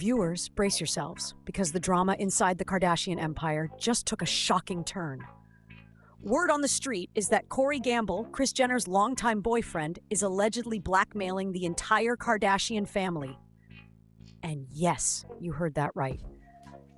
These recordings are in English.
Viewers, brace yourselves, because the drama inside the Kardashian empire just took a shocking turn. Word on the street is that Gamble, Kris Jenner's longtime boyfriend, is allegedly blackmailing the entire Kardashian family. And yes, you heard that right.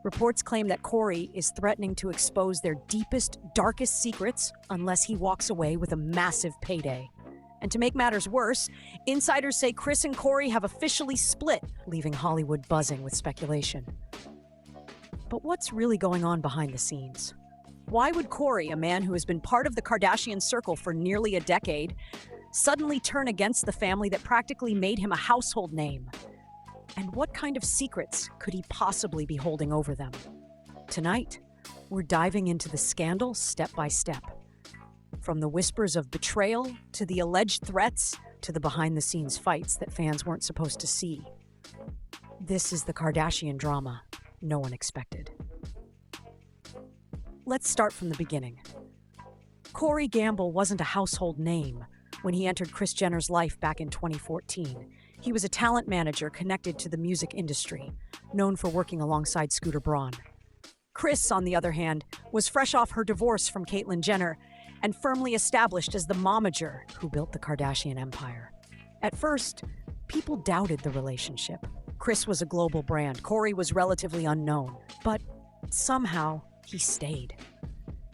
Reports claim that Corey is threatening to expose their deepest, darkest secrets unless he walks away with a massive payday. And to make matters worse, insiders say Kris and Corey have officially split, leaving Hollywood buzzing with speculation. But what's really going on behind the scenes? Why would Corey, a man who has been part of the Kardashian circle for nearly a decade, suddenly turn against the family that practically made him a household name? And what kind of secrets could he possibly be holding over them? Tonight, we're diving into the scandal step by step. From the whispers of betrayal, to the alleged threats, to the behind-the-scenes fights that fans weren't supposed to see. This is the Kardashian drama no one expected. Let's start from the beginning. Gamble wasn't a household name when he entered Kris Jenner's life back in 2014. He was a talent manager connected to the music industry, known for working alongside Scooter Braun. Kris, on the other hand, was fresh off her divorce from Caitlyn Jenner and firmly established as the momager who built the Kardashian empire. At first, people doubted the relationship. Kris was a global brand, Corey was relatively unknown, but somehow he stayed.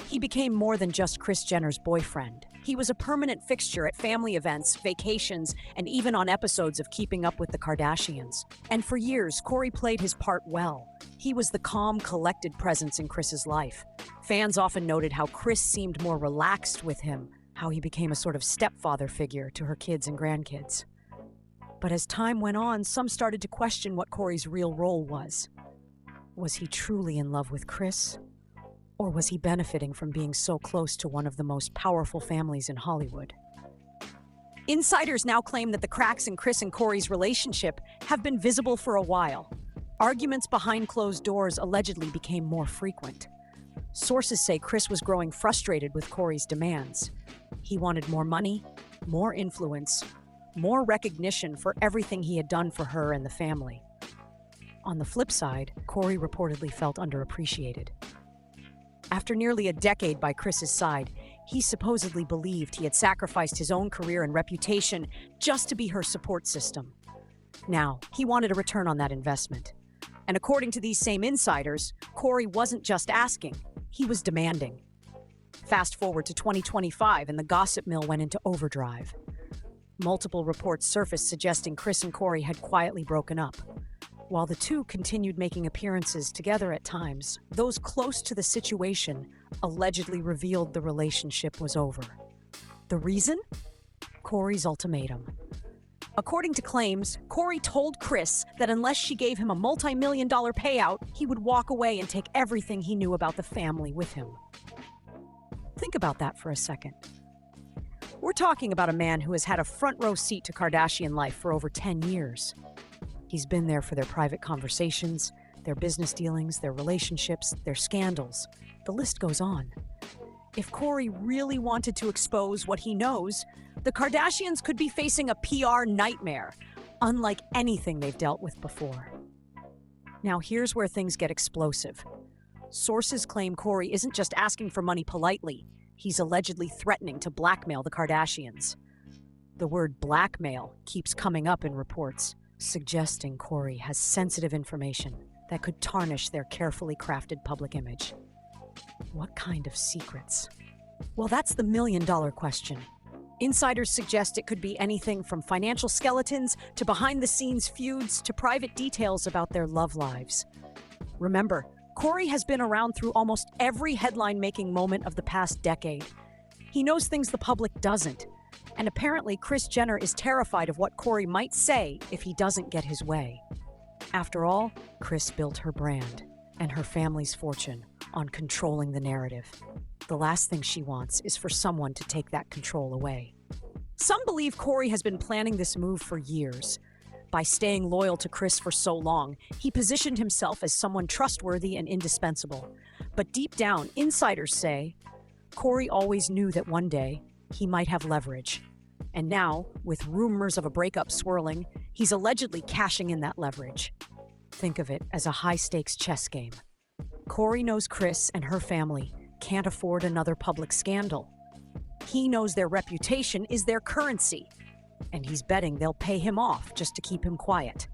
He became more than just Kris Jenner's boyfriend. He was a permanent fixture at family events, vacations, and even on episodes of Keeping Up with the Kardashians. And for years, Corey played his part well. He was the calm, collected presence in Kris's life. Fans often noted how Kris seemed more relaxed with him, how he became a sort of stepfather figure to her kids and grandkids. But as time went on, some started to question what Corey's real role was. Was he truly in love with Kris? Or was he benefiting from being so close to one of the most powerful families in Hollywood? Insiders now claim that the cracks in Kris and Corey's relationship have been visible for a while. Arguments behind closed doors allegedly became more frequent. Sources say Kris was growing frustrated with Corey's demands. He wanted more money, more influence, more recognition for everything he had done for her and the family. On the flip side, Corey reportedly felt underappreciated. After nearly a decade by Kris's side, he supposedly believed he had sacrificed his own career and reputation just to be her support system. Now, he wanted a return on that investment. And according to these same insiders, Corey wasn't just asking, he was demanding. Fast forward to 2025 and the gossip mill went into overdrive. Multiple reports surfaced suggesting Kris and Corey had quietly broken up. While the two continued making appearances together at times, those close to the situation allegedly revealed the relationship was over. The reason? Corey's ultimatum. According to claims, Corey told Kris that unless she gave him a multi-million-dollar payout, he would walk away and take everything he knew about the family with him. Think about that for a second. We're talking about a man who has had a front-row seat to Kardashian life for over 10 years. He's been there for their private conversations, their business dealings, their relationships, their scandals. The list goes on. If Corey really wanted to expose what he knows, the Kardashians could be facing a PR nightmare, unlike anything they've dealt with before. Now here's where things get explosive. Sources claim Corey isn't just asking for money politely. He's allegedly threatening to blackmail the Kardashians. The word blackmail keeps coming up in reports, suggesting Corey has sensitive information that could tarnish their carefully crafted public image. What kind of secrets? Well, that's the million-dollar question. Insiders suggest it could be anything from financial skeletons to behind-the-scenes feuds to private details about their love lives. Remember, Corey has been around through almost every headline-making moment of the past decade. He knows things the public doesn't. And apparently, Kris Jenner is terrified of what Corey might say if he doesn't get his way. After all, Kris built her brand and her family's fortune on controlling the narrative. The last thing she wants is for someone to take that control away. Some believe Corey has been planning this move for years. By staying loyal to Kris for so long, he positioned himself as someone trustworthy and indispensable. But deep down, insiders say, Corey always knew that one day he might have leverage. And now, with rumors of a breakup swirling, he's allegedly cashing in that leverage. Think of it as a high-stakes chess game. Corey knows Kris and her family can't afford another public scandal. He knows their reputation is their currency, and he's betting they'll pay him off just to keep him quiet.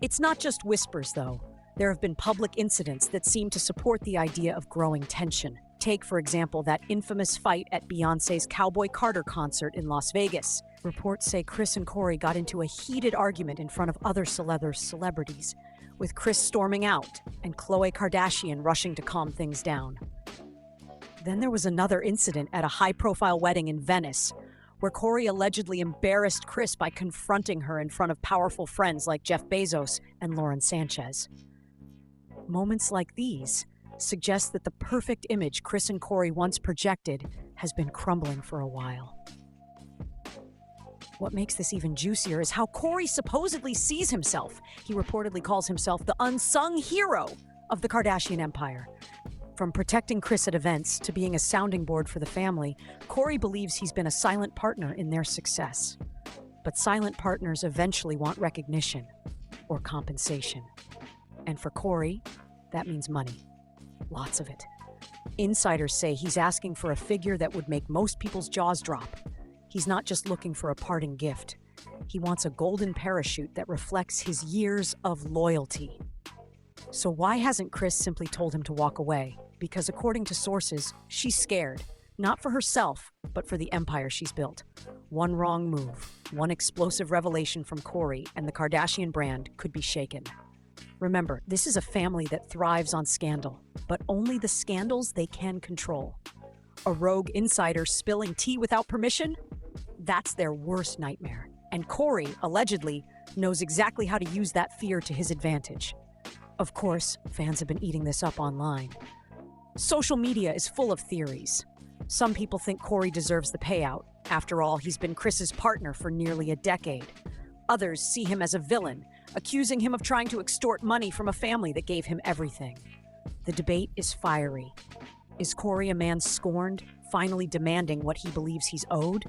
It's not just whispers, though. There have been public incidents that seem to support the idea of growing tension. Take, for example, that infamous fight at Beyoncé's Cowboy Carter concert in Las Vegas. Reports say Kris and Corey got into a heated argument in front of other celebrities, with Kris storming out and Khloe Kardashian rushing to calm things down. Then there was another incident at a high-profile wedding in Venice, where Corey allegedly embarrassed Kris by confronting her in front of powerful friends like Jeff Bezos and Lauren Sanchez. Moments like these suggest that the perfect image Kris and Corey once projected has been crumbling for a while. What makes this even juicier is how Corey supposedly sees himself. He reportedly calls himself the unsung hero of the Kardashian empire. From protecting Kris at events to being a sounding board for the family, Corey believes he's been a silent partner in their success. But silent partners eventually want recognition or compensation. And for Corey, that means money. Lots of it. Insiders say he's asking for a figure that would make most people's jaws drop. He's not just looking for a parting gift. He wants a golden parachute that reflects his years of loyalty. So why hasn't Kris simply told him to walk away? Because according to sources, she's scared. Not for herself, but for the empire she's built. One wrong move, one explosive revelation from Corey, and the Kardashian brand could be shaken. Remember, this is a family that thrives on scandal, but only the scandals they can control. A rogue insider spilling tea without permission? That's their worst nightmare. And Corey, allegedly, knows exactly how to use that fear to his advantage. Of course, fans have been eating this up online. Social media is full of theories. Some people think Corey deserves the payout. After all, he's been Kris's partner for nearly a decade. Others see him as a villain, accusing him of trying to extort money from a family that gave him everything. The debate is fiery. Is Corey a man scorned, finally demanding what he believes he's owed?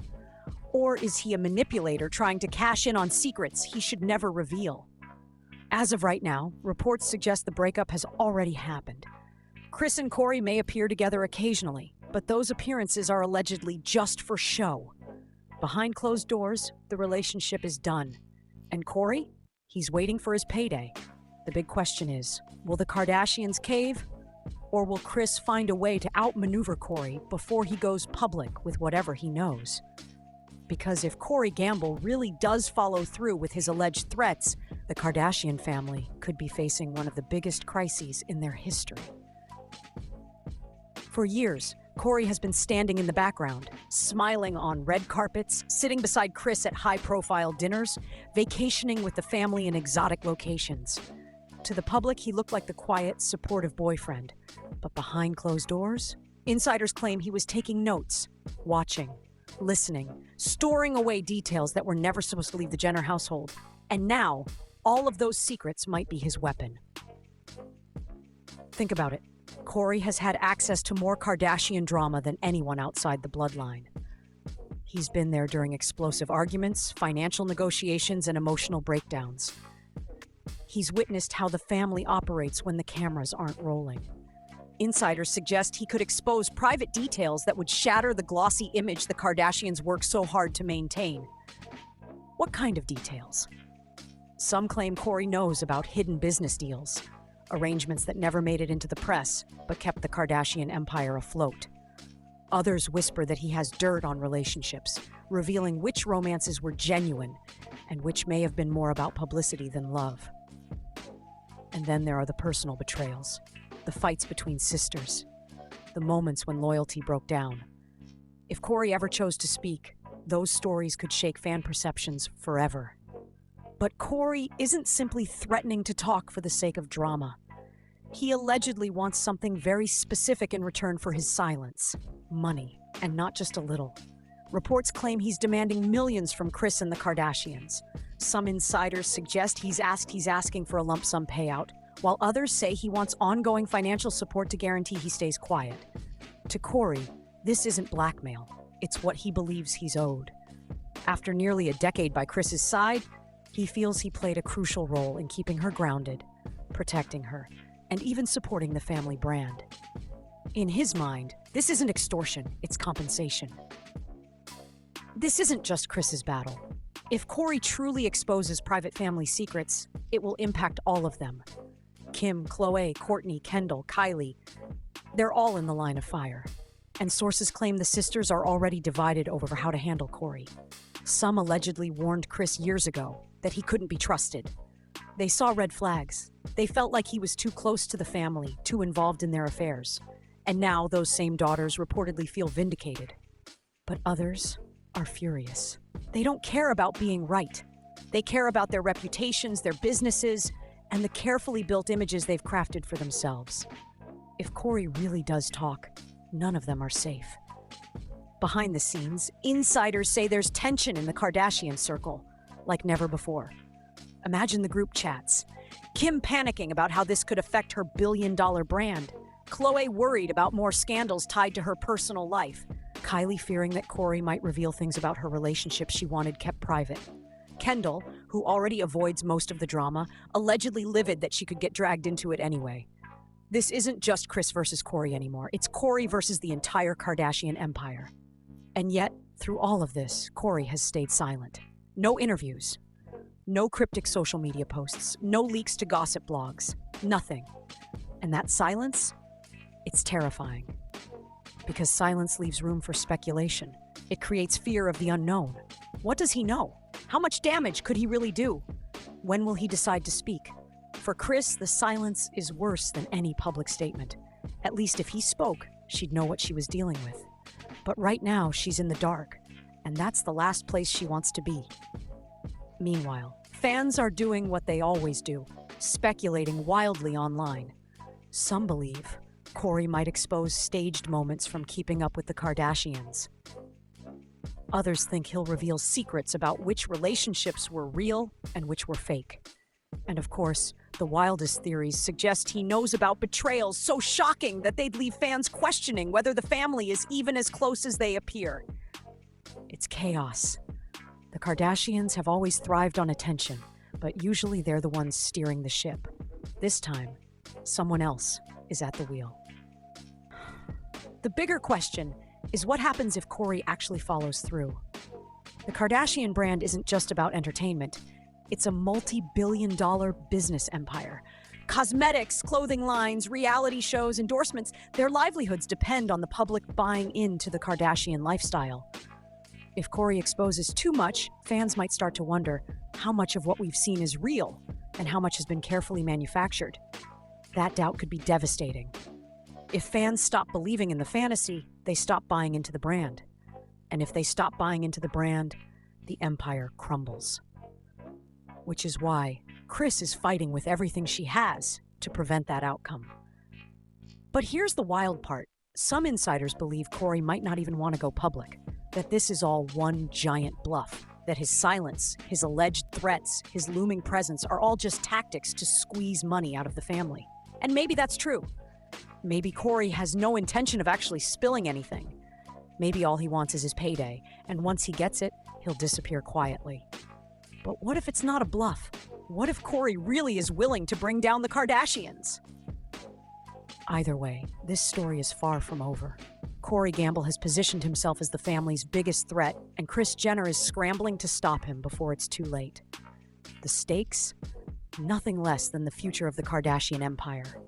Or is he a manipulator trying to cash in on secrets he should never reveal? As of right now, reports suggest the breakup has already happened. Kris and Corey may appear together occasionally, but those appearances are allegedly just for show. Behind closed doors, the relationship is done. And Corey? He's waiting for his payday. The big question is, will the Kardashians cave? Or will Kris find a way to outmaneuver Corey before he goes public with whatever he knows? Because if Corey Gamble really does follow through with his alleged threats, the Kardashian family could be facing one of the biggest crises in their history. For years, Corey has been standing in the background, smiling on red carpets, sitting beside Kris at high-profile dinners, vacationing with the family in exotic locations. To the public, he looked like the quiet, supportive boyfriend. But behind closed doors, insiders claim he was taking notes, watching, listening, storing away details that were never supposed to leave the Jenner household. And now, all of those secrets might be his weapon. Think about it. Corey has had access to more Kardashian drama than anyone outside the bloodline. He's been there during explosive arguments, financial negotiations, and emotional breakdowns. He's witnessed how the family operates when the cameras aren't rolling. Insiders suggest he could expose private details that would shatter the glossy image the Kardashians work so hard to maintain. What kind of details? Some claim Corey knows about hidden business deals, arrangements that never made it into the press but kept the Kardashian empire afloat. Others whisper that he has dirt on relationships, revealing which romances were genuine and which may have been more about publicity than love. And then there are the personal betrayals, the fights between sisters, the moments when loyalty broke down. If Corey ever chose to speak, those stories could shake fan perceptions forever. But Corey isn't simply threatening to talk for the sake of drama. He allegedly wants something very specific in return for his silence: money, and not just a little. Reports claim he's demanding millions from Kris and the Kardashians. Some insiders suggest he's asking for a lump sum payout, while others say he wants ongoing financial support to guarantee he stays quiet. To Corey, this isn't blackmail. It's what he believes he's owed. After nearly a decade by Kris's side, He feels he played a crucial role in keeping her grounded, protecting her, and even supporting the family brand. In his mind, this isn't extortion, it's compensation. This isn't just Kris's battle. If Corey truly exposes private family secrets, it will impact all of them. Kim, Khloe, Kourtney, Kendall, Kylie, they're all in the line of fire. And sources claim the sisters are already divided over how to handle Corey. Some allegedly warned Kris years ago that he couldn't be trusted. They saw red flags. They felt like he was too close to the family, too involved in their affairs. And now those same daughters reportedly feel vindicated. But others are furious. They don't care about being right. They care about their reputations, their businesses, and the carefully built images they've crafted for themselves. If Corey really does talk, none of them are safe. Behind the scenes, insiders say there's tension in the Kardashian circle, like never before. Imagine the group chats. Kim panicking about how this could affect her billion-dollar brand. Khloe worried about more scandals tied to her personal life. Kylie fearing that Corey might reveal things about her relationship she wanted kept private. Kendall, who already avoids most of the drama, allegedly livid that she could get dragged into it anyway. This isn't just Kris versus Corey anymore. It's Corey versus the entire Kardashian empire. And yet, through all of this, Corey has stayed silent. No interviews. No cryptic social media posts. No leaks to gossip blogs. Nothing. And that silence? It's terrifying. Because silence leaves room for speculation. It creates fear of the unknown. What does he know? How much damage could he really do? When will he decide to speak? For Kris, the silence is worse than any public statement. At least if he spoke, she'd know what she was dealing with. But right now, she's in the dark, and that's the last place she wants to be. Meanwhile, fans are doing what they always do, speculating wildly online. Some believe Corey might expose staged moments from Keeping Up with the Kardashians. Others think he'll reveal secrets about which relationships were real and which were fake. And of course, the wildest theories suggest he knows about betrayals so shocking that they'd leave fans questioning whether the family is even as close as they appear. It's chaos. The Kardashians have always thrived on attention, but usually they're the ones steering the ship. This time, someone else is at the wheel. The bigger question is what happens if Corey actually follows through? The Kardashian brand isn't just about entertainment. It's a multi-billion-dollar business empire. Cosmetics, clothing lines, reality shows, endorsements, their livelihoods depend on the public buying into the Kardashian lifestyle. If Corey exposes too much, fans might start to wonder how much of what we've seen is real and how much has been carefully manufactured. That doubt could be devastating. If fans stop believing in the fantasy, they stop buying into the brand. And if they stop buying into the brand, the empire crumbles. Which is why Kris is fighting with everything she has to prevent that outcome. But here's the wild part. Some insiders believe Corey might not even want to go public, that this is all one giant bluff, that his silence, his alleged threats, his looming presence are all just tactics to squeeze money out of the family. And maybe that's true. Maybe Corey has no intention of actually spilling anything. Maybe all he wants is his payday, and once he gets it, he'll disappear quietly. But what if it's not a bluff? What if Corey really is willing to bring down the Kardashians? Either way, this story is far from over. Corey Gamble has positioned himself as the family's biggest threat, and Kris Jenner is scrambling to stop him before it's too late. The stakes? Nothing less than the future of the Kardashian empire.